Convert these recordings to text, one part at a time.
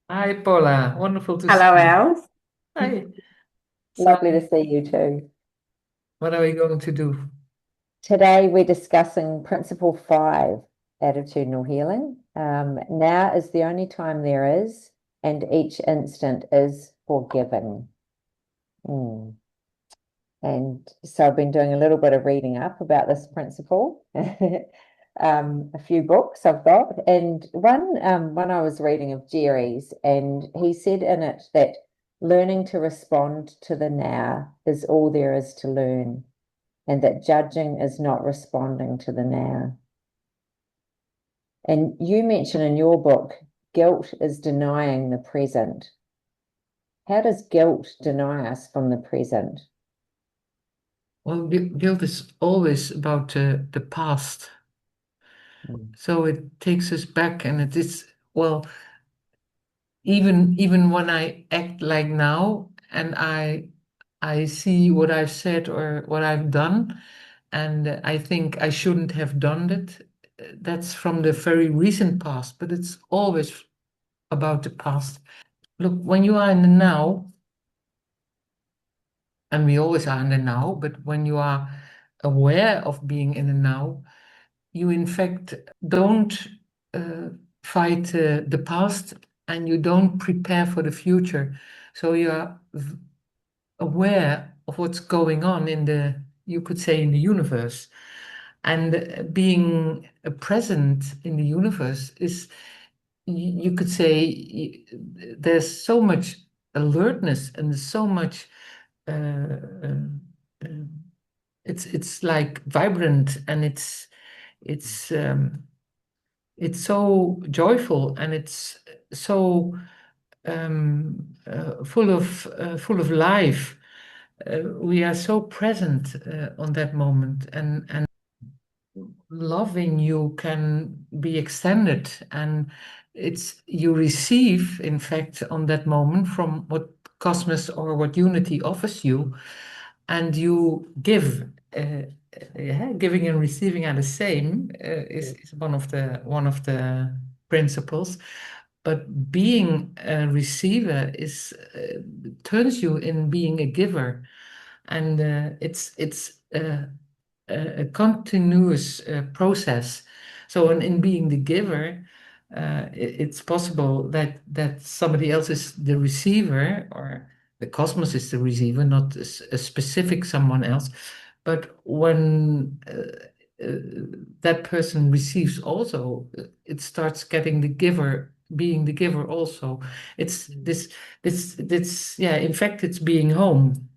Hi, Paula. Wonderful to see Hello, you. Els. Hi. So, Lovely to see you too. what are we going to do? Today we're discussing Principle 5, Attitudinal Healing. Now is the only time there is, and each instant is forgiving. Mm. And so I've been doing a little bit of reading up about this principle. A few books I've got, and one I was reading of Jerry's, and he said in it that learning to respond to the now is all there is to learn, and that judging is not responding to the now. And you mention in your book, guilt is denying the present. How does guilt deny us from the present? Well, guilt is always about the past. Mm. So it takes us back, and it is, well, even when I act like now and I see what I've said or what I've done, and I think I shouldn't have done it, that's from the very recent past, but it's always about the past. Look, when you are in the now, and we always are in the now, but when you are aware of being in the now, you in fact don't uh, fight the past, and you don't prepare for the future. So you are aware of what's going on in the, you could say, in the universe. And being present in the universe is, you could say, there's so much alertness and so much uh, uh, it's like vibrant, and it's so joyful, and it's so full of life. We are so present on that moment, and loving you can be extended, and it's you receive in fact on that moment from what cosmos or what unity offers you, and you give. Yeah, giving and receiving are the same, is one of the principles, but being a receiver is turns you in being a giver, and it's a continuous process. So in being the giver, it's possible that somebody else is the receiver, or the cosmos is the receiver, not a specific someone else. But when that person receives also, it starts getting the giver, being the giver also. It's this, yeah, in fact, it's being home.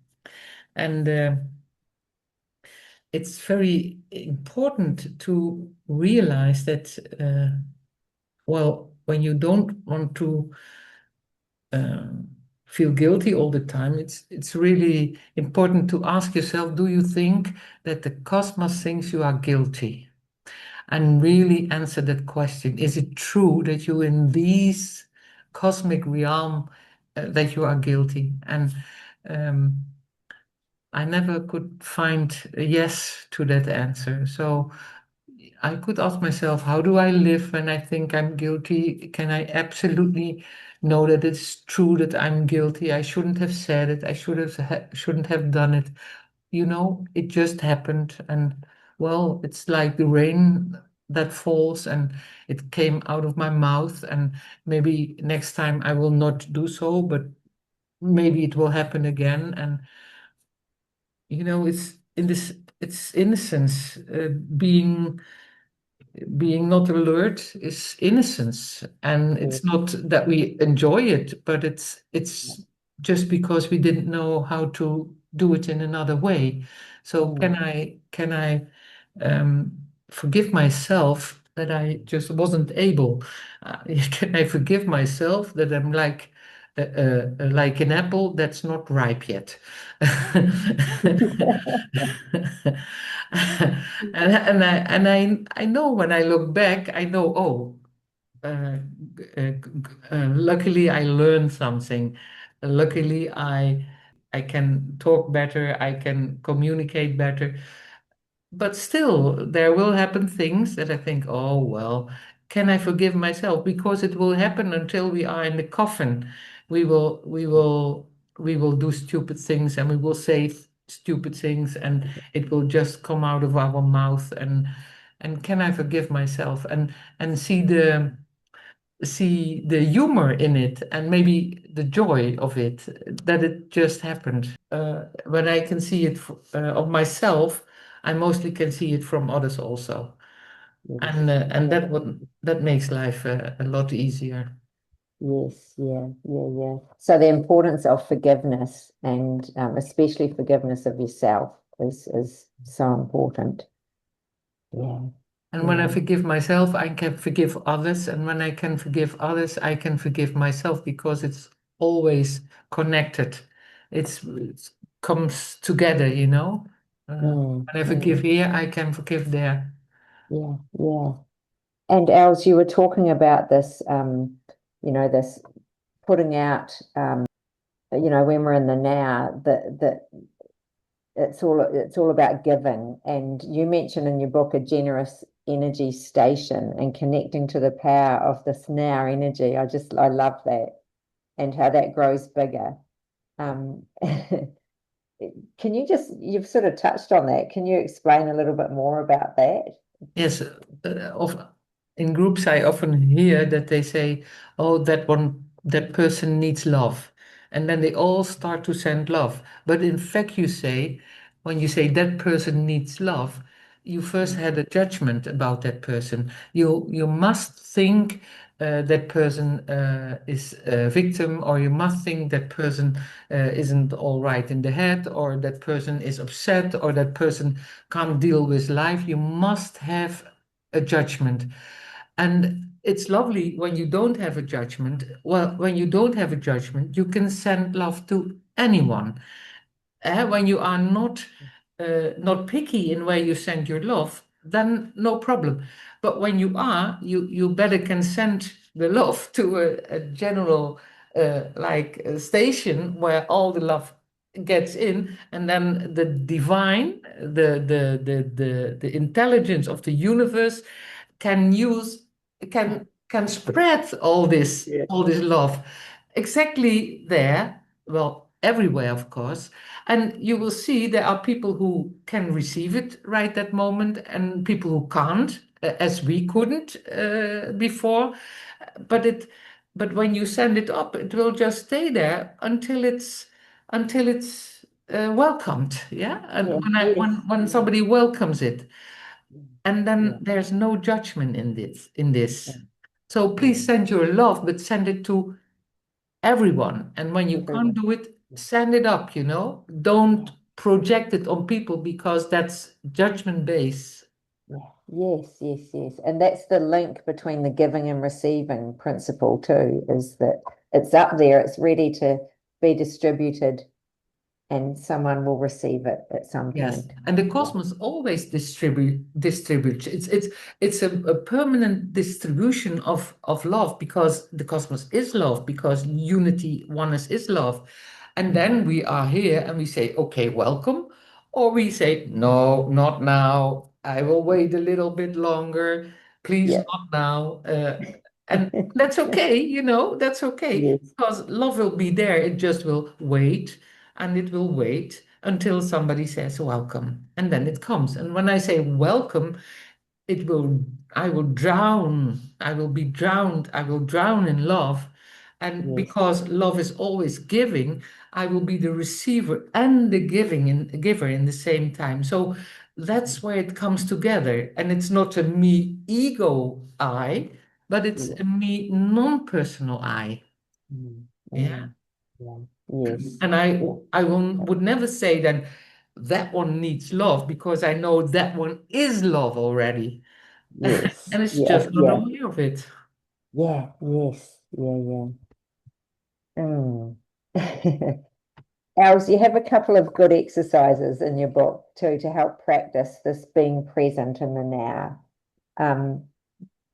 And it's very important to realize that, well, when you don't want to feel guilty all the time, it's really important to ask yourself, do you think that the cosmos thinks you are guilty? And really answer that question. Is it true that you in these cosmic realm that you are guilty? And um, I never could find a yes to that answer. So I could ask myself, how do I live when I think I'm guilty? Can I absolutely know that it's true that I'm guilty? I shouldn't have said it. I shouldn't have done it. It just happened, and well, it's like the rain that falls, and it came out of my mouth, and maybe next time I will not do so, but maybe it will happen again. And it's innocence. Being not alert is innocence, and Yeah. it's not that we enjoy it, but it's just because we didn't know how to do it in another way. So can Mm. I um, forgive myself that I just wasn't able? Can I forgive myself that I'm like an apple that's not ripe yet? And I know, when I look back, I know, oh, luckily I learned something. Luckily I can talk better, I can communicate better. but still, there will happen things that I think, oh, well, can I forgive myself? Because it will happen until we are in the coffin. We will, we will, we will do stupid things and we will say stupid things and it will just come out of our mouth. And can I forgive myself and see the humor in it and maybe the joy of it that it just happened. When I can see it of myself, I mostly can see it from others also, Yes. and Yeah. that makes life a lot easier. Yes, yeah, yeah, yeah. So the importance of forgiveness and especially forgiveness of yourself is so important. Yeah, And when I yeah. forgive myself, I can forgive others, and when I can forgive others, I can forgive myself because it's always connected. It comes together, you know. When I forgive Mm. here, I can forgive there. Yeah, yeah. And Els, you were talking about this, this putting out, when we're in the now, that it's all about giving. And you mentioned in your book a generous energy station and connecting to the power of this now energy. I love that and how that grows bigger. Um, you've sort of touched on that. Can you explain a little bit more about that? Yes, in groups, I often hear that they say, "Oh, that person needs love," and then they all start to send love. But in fact, when you say that person needs love, you first Mm. had a judgment about that person. You must think that person is a victim, or you must think that person isn't all right in the head, or that person is upset, or that person can't deal with life. You must have a judgment. And it's lovely when you don't have a judgment. Well, when you don't have a judgment, you can send love to anyone. When you are not picky in where you send your love, then no problem. But when you are, you better can send the love to a general station where all the love gets in, and then the divine, the intelligence of the universe can use can spread Yeah. all this love exactly there, well, everywhere, of course. And you will see there are people who can receive it right that moment and people who can't, as we couldn't before. But it, but when you send it up, it will just stay there until it's welcomed. Yeah, and Yeah. when Yes. when Yeah. somebody welcomes it, and then Yeah. there's no judgment in this. Yeah. So please Yeah. send your love, but send it to everyone. And when you can't Everyone. do it, send it up, you know. Don't project it on people because that's judgment based. Yeah. Yes, yes, yes. And that's the link between the giving and receiving principle too, is that it's up there, it's ready to be distributed, and someone will receive it at some Yes, point. and the Yeah. cosmos always distributes. It's a permanent distribution of love because the cosmos is love, because unity, oneness is love. And then we are here and we say, okay, welcome. Or we say, no, not now. I will wait a little bit longer. Please, Yeah. not now. And that's okay, you know, that's okay Yes. because love will be there. It just will wait and it will wait until somebody says welcome. And then it comes. And when I say welcome, it will, I will drown. I will be drowned. I will drown in love. And Yes. because love is always giving, I will be the receiver and the giver in the same time. So that's where it comes together. And it's not a me ego I, but it's Yeah. a me non-personal I. Mm. Yeah. Mm. Yeah. Yes. And would never say then that one needs love because I know that one is love already. Yes. And it's Yeah. just not Yeah. aware of it. Yeah. Yes. Yeah. Yeah. Mm. Els, you have a couple of good exercises in your book too to help practice this being present in the now. Um,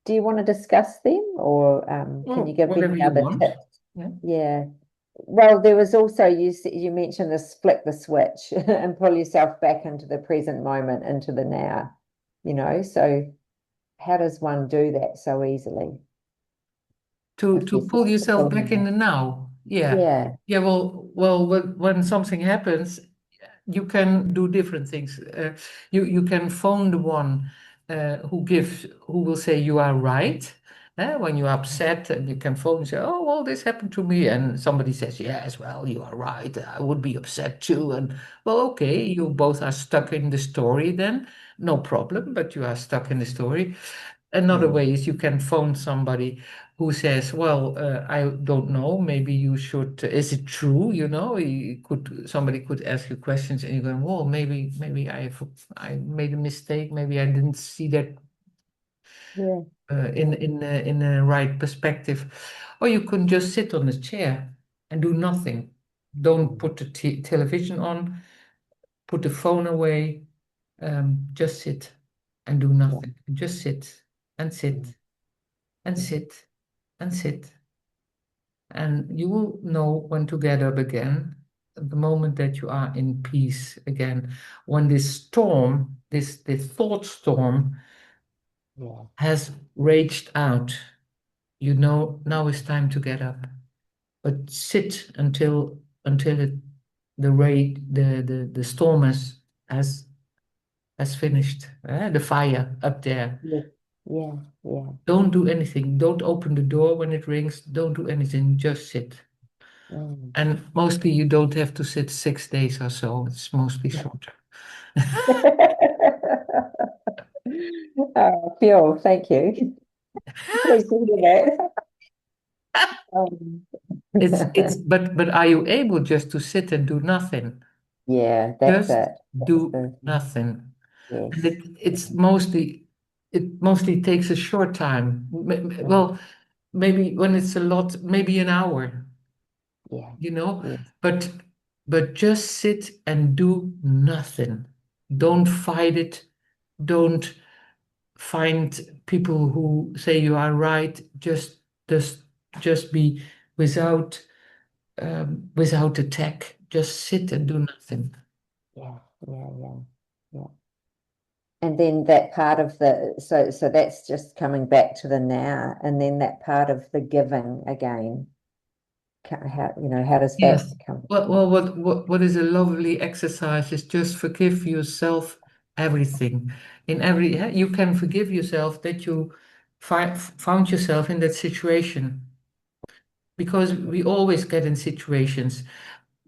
do you want to discuss them or can you Well, give whatever any you other want. tips? Yeah. Yeah. Well, there was also you mentioned this flick the switch and pull yourself back into the present moment, into the now, So how does one do that so easily if To there's pull such a yourself back in pulling? the now. Yeah. Yeah, Yeah, well, when something happens, you can do different things. You can phone the one who will say you are right. When you're upset, and you can phone and say, "Oh, well, this happened to me," and somebody says, "Yes, well, you are right. I would be upset too." And well, okay, you both are stuck in the story then, no problem, but you are stuck in the story. Another mm, way is you can phone somebody who says, "Well, I don't know. Maybe you should. Is it true? Somebody could ask you questions, and you go, well, maybe I made a mistake. Maybe I didn't see that yeah, in yeah, in the right perspective." Or you can just sit on a chair and do nothing. Don't mm, put the television on. Put the phone away. Just sit and do yeah, nothing. Just sit and mm, sit and sit and sit. And you will know when to get up again, the moment that you are in peace again. When this storm, this thought storm yeah, has raged out, you know now it's time to get up. But sit until the storm has has finished. The fire up there. yeah, yeah, yeah, Don't do anything. Don't open the door when it rings. Don't do anything. Just sit. mm. And mostly you don't have to sit 6 days or so. It's mostly shorter. Phil, thank you. Please do that. Um, It's but are you able just to sit and do nothing? yeah, that's Just it. That's do the nothing. And yes. it mostly takes a short time. Mm, Well, maybe when it's a lot, maybe an hour, yeah, you know, yeah, but just sit and do nothing. Don't fight it. Don't find people who say you are right. Just just be without without attack. Just sit and do nothing. yeah, yeah, yeah, yeah. And then that part of the so that's just coming back to the now, and then that part of the giving again. How does that Yes. come? What is a lovely exercise is just forgive yourself everything. In every, you can forgive yourself that you found yourself in that situation, because we always get in situations.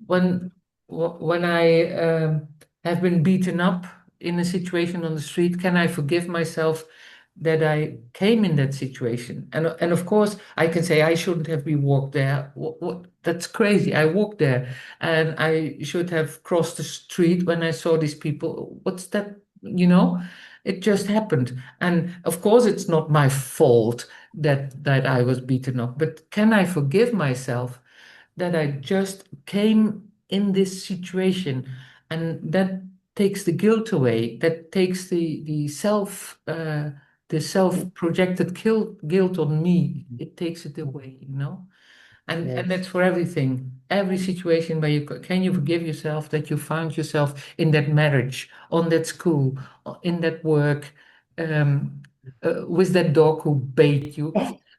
when when I have been beaten up in a situation on the street, can I forgive myself that I came in that situation? And of course, I can say I shouldn't have been walked there. That's crazy. I walked there, and I should have crossed the street when I saw these people. What's that? You know, it just happened. And of course, it's not my fault that I was beaten up. But can I forgive myself that I just came in this situation, and that takes the guilt away. That takes the self-projected guilt on me. It takes it away, you know. And Yes. that's for everything, every situation where can you forgive yourself that you found yourself in that marriage, on that school, in that work, um, with that dog who bait you.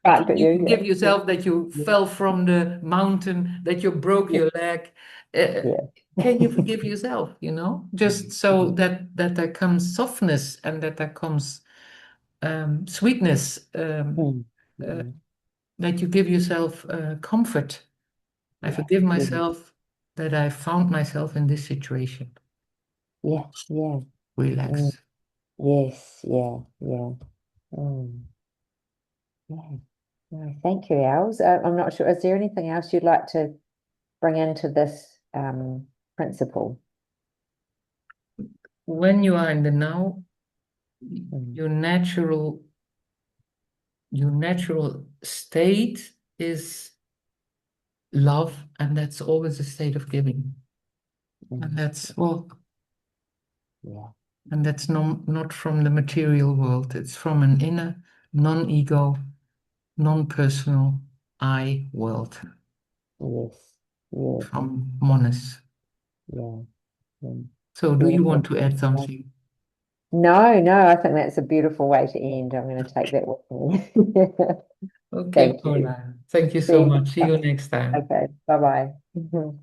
Right, Can but you you, forgive yourself that you yeah, fell from the mountain, that you broke yeah, your leg? Uh, yeah, can you forgive yourself, you know? Just so that there comes softness, and that there comes sweetness, mm, uh, mm, that you give yourself comfort. I yeah, forgive yeah, myself that I found myself in this situation. yeah, yeah, mm, Relax. yes, yeah, yeah, mm, yeah. No, thank you, Els. I'm not sure. Is there anything else you'd like to bring into this principle? When you are in the now, Mm, your natural state is love, and that's always a state of giving. And mm, that's well, yeah, and that's not from the material world. It's from an inner, non-ego, non-personal I world. yes, Yeah, from Monas. yeah, yeah. So do you want to add Yeah. something? No, no, I think that's a beautiful way to end. I'm going to take that with me. Okay, Thank you. Paula. Thank you See so you. much. See you next time. Okay, bye-bye.